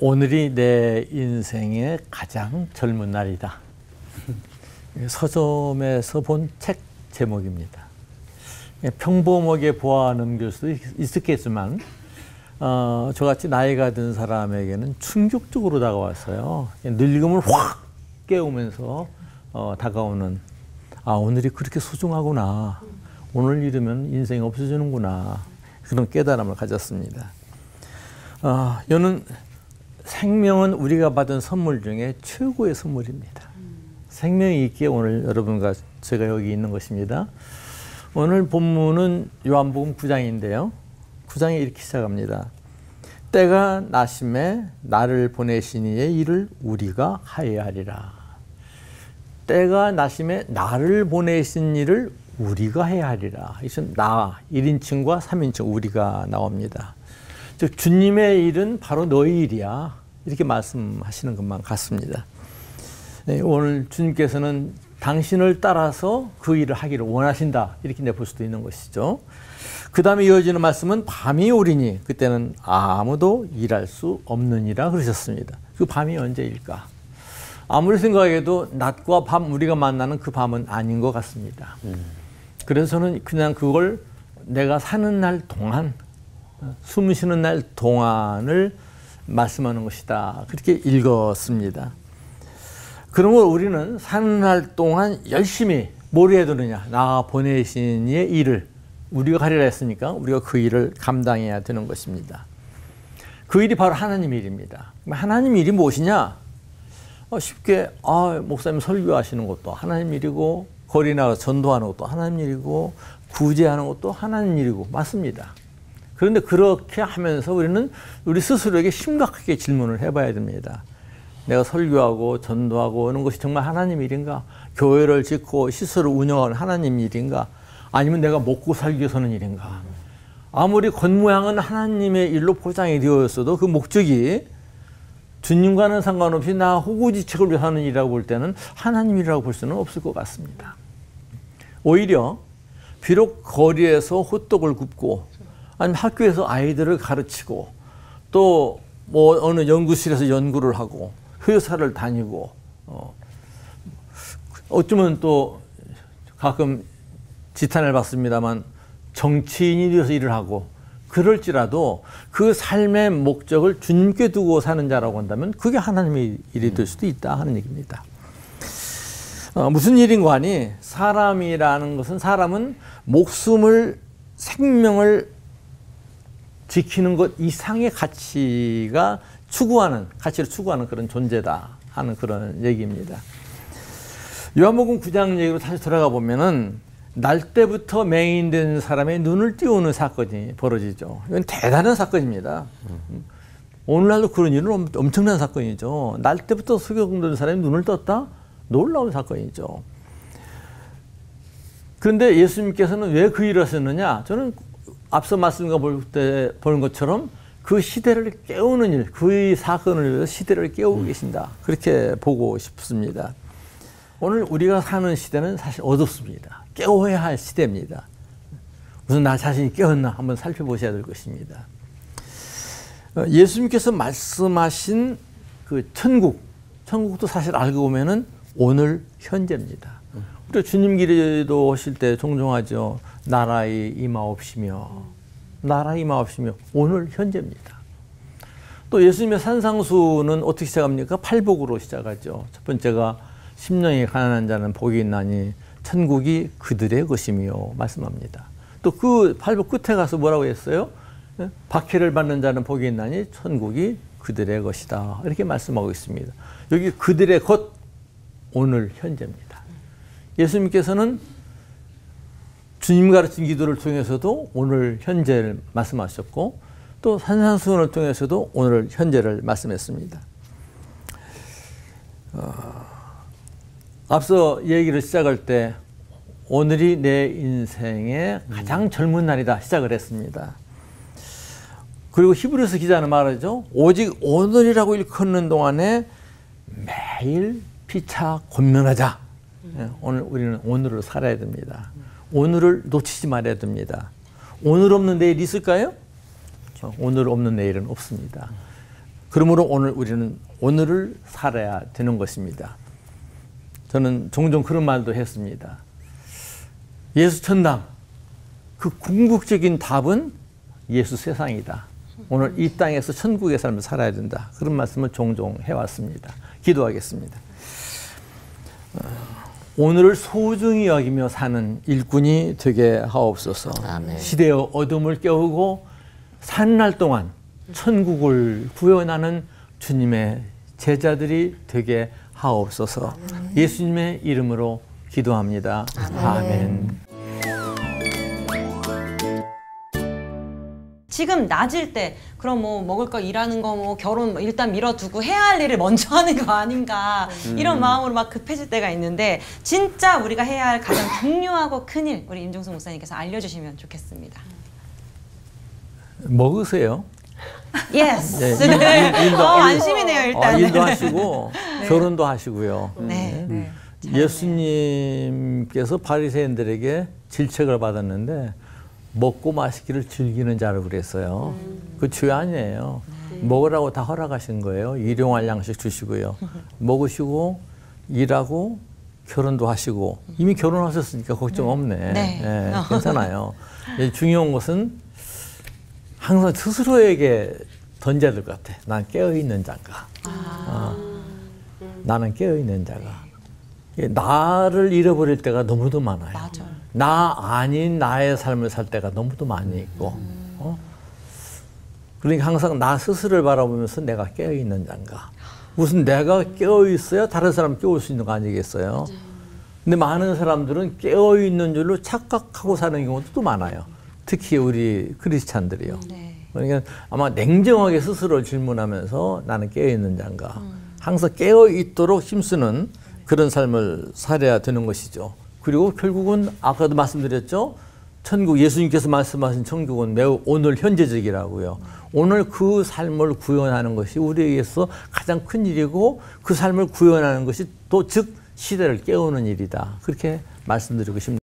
오늘이 내 인생의 가장 젊은 날이다. 서점에서 본 책 제목입니다. 평범하게 보아 넘길 수도 있었겠지만 저같이 나이가 든 사람에게는 충격적으로 다가왔어요. 늙음을 확 깨우면서 다가오는 오늘이 그렇게 소중하구나. 오늘 잃으면 인생이 없어지는구나. 그런 깨달음을 가졌습니다. 여는 생명은 우리가 받은 선물 중에 최고의 선물입니다. 생명이 있기에 오늘 여러분과 제가 여기 있는 것입니다. 오늘 본문은 요한복음 9장인데요. 9장에 이렇게 시작합니다. 때가 나심에 나를 보내신 이의 일을 우리가 하여하리라. 때가 나심에 나를 보내신 일을 우리가 해야 하리라. 이것은 나 1인칭과 3인칭 우리가 나옵니다. 즉 주님의 일은 바로 너희 일이야. 이렇게 말씀하시는 것만 같습니다. 네, 오늘 주님께서는 당신을 따라서 그 일을 하기를 원하신다. 이렇게 내볼 수도 있는 것이죠. 그 다음에 이어지는 말씀은 밤이 오리니 그때는 아무도 일할 수 없느니라 그러셨습니다. 그 밤이 언제일까? 아무리 생각해도 낮과 밤 우리가 만나는 그 밤은 아닌 것 같습니다. 그래서 저는 그냥 그걸 내가 사는 날 동안 숨 쉬는 날 동안을 말씀하는 것이다. 그렇게 읽었습니다. 그러면 우리는 사는 날 동안 열심히 뭘 해야 되느냐. 나 보내신 이의 일을 우리가 하리라 했으니까 우리가 그 일을 감당해야 되는 것입니다. 그 일이 바로 하나님 일입니다. 하나님 일이 무엇이냐? 쉽게 목사님 설교하시는 것도 하나님 일이고 거리 나가서 전도하는 것도 하나님 일이고 구제하는 것도 하나님 일이고 맞습니다. 그런데 그렇게 하면서 우리는 우리 스스로에게 심각하게 질문을 해봐야 됩니다. 내가 설교하고 전도하고 하는 것이 정말 하나님 일인가? 교회를 짓고 시설을 운영하는 하나님 일인가? 아니면 내가 먹고 살기 위해서는 일인가? 아무리 겉모양은 하나님의 일로 포장이 되어 있어도 그 목적이 주님과는 상관없이 나 호구지책을 위해서 하는 일이라고 볼 때는 하나님이라고 볼 수는 없을 것 같습니다. 오히려 비록 거리에서 호떡을 굽고 아니면 학교에서 아이들을 가르치고 또 뭐 어느 연구실에서 연구를 하고 회사를 다니고 어쩌면 또 가끔 지탄을 받습니다만 정치인이 되어서 일을 하고 그럴지라도 그 삶의 목적을 주님께 두고 사는 자라고 한다면 그게 하나님의 일이 될 수도 있다 하는 얘기입니다. 무슨 일인가 하니 사람이라는 것은 사람은 목숨을 생명을 지키는 것 이상의 가치를 추구하는 그런 존재다 하는 그런 얘기입니다. 요한복음 9장 얘기로 다시 돌아가 보면은 날 때부터 맹인된 사람의 눈을 띄우는 사건이 벌어지죠. 이건 대단한 사건입니다. 오늘날도 그런 일은 엄청난 사건이죠. 날 때부터 소경된 사람이 눈을 떴다? 놀라운 사건이죠. 그런데 예수님께서는 왜 그 일을 하셨느냐? 저는 앞서 말씀과 보는 것처럼 그 시대를 깨우는 일, 그 사건을 위해서 시대를 깨우고 계신다. 그렇게 보고 싶습니다. 오늘 우리가 사는 시대는 사실 어둡습니다. 깨워야 할 시대입니다. 무슨 나 자신이 깨었나 한번 살펴보셔야 될 것입니다. 예수님께서 말씀하신 그 천국도 사실 알고 보면은 오늘 현재입니다. 우리가 주님 기도 하실 때 종종 하죠. 나라의 임하옵시며 오늘 현재입니다. 또 예수님의 산상수는 어떻게 시작합니까? 팔복으로 시작하죠. 첫 번째가 심령이 가난한 자는 복이 있나니 천국이 그들의 것이며 말씀합니다. 또 그 팔복 끝에 가서 뭐라고 했어요? 박해를 받는 자는 복이 있나니 천국이 그들의 것이다. 이렇게 말씀하고 있습니다. 여기 그들의 것 오늘 현재입니다. 예수님께서는 주님 가르친 기도를 통해서도 오늘 현재를 말씀하셨고 또 산상수훈을 통해서도 오늘 현재를 말씀했습니다. 앞서 얘기를 시작할 때 오늘이 내 인생의 가장 젊은 날이다 시작을 했습니다. 그리고 히브리서 기자는 말하죠. 오직 오늘이라고 일컫는 동안에 매일 피차 권면하자. 오늘 우리는 오늘을 살아야 됩니다. 오늘을 놓치지 말아야 됩니다. 오늘 없는 내일 있을까요? 오늘 없는 내일은 없습니다. 그러므로 오늘 우리는 오늘을 살아야 되는 것입니다. 저는 종종 그런 말도 했습니다. 예수 천당, 그 궁극적인 답은 예수 세상이다. 오늘 이 땅에서 천국의 삶을 살아야 된다. 그런 말씀을 종종 해왔습니다. 기도하겠습니다. 오늘을 소중히 여기며 사는 일꾼이 되게 하옵소서. 아멘. 시대의 어둠을 깨우고 사는 날 동안 천국을 구현하는 주님의 제자들이 되게 하옵소서. 예수님의 이름으로 기도합니다. 아멘. 지금 낮일 때 그럼 뭐 먹을 거 일하는 거 뭐 결혼 일단 미뤄두고 해야 할 일을 먼저 하는 거 아닌가 이런 마음으로 막 급해질 때가 있는데 진짜 우리가 해야 할 가장 중요하고 큰 일 우리 임종숙 목사님께서 알려주시면 좋겠습니다. 먹으세요. 예스. 네, 안심이네요 일단. 일도 하시고 네. 결혼도 하시고요. 네. 네. 예수님께서 바리새인들에게 질책을 받았는데 먹고 마시기를 즐기는 자를 그랬어요. 그 죄 아니에요. 먹으라고 다 허락하신 거예요. 일용할 양식 주시고요. 먹으시고 일하고 결혼도 하시고 이미 결혼하셨으니까 걱정 없네. 네. 네, 괜찮아요. 중요한 것은 항상 스스로에게 던져야 될 것 같아. 난 깨어있는 자인가. 나는 깨어있는 자가. 나를 잃어버릴 때가 너무도 많아요. 맞아요. 나 아닌 나의 삶을 살 때가 너무도 많이 있고 그러니까 항상 나 스스로를 바라보면서 내가 깨어있는 자인가. 무슨 내가 깨어있어야 다른 사람 깨울 수 있는 거 아니겠어요? 근데 많은 사람들은 깨어있는 줄로 착각하고 사는 경우도 또 많아요. 특히 우리 크리스찬들이요. 그러니까 아마 냉정하게 스스로를 질문하면서 나는 깨어있는 자인가. 항상 깨어있도록 힘쓰는 그런 삶을 살아야 되는 것이죠. 그리고 결국은 아까도 말씀드렸죠. 천국, 예수님께서 말씀하신 천국은 매우 오늘 현재적이라고요. 오늘 그 삶을 구현하는 것이 우리에게서 가장 큰 일이고 그 삶을 구현하는 것이 또 즉 시대를 깨우는 일이다. 그렇게 말씀드리고 싶습니다.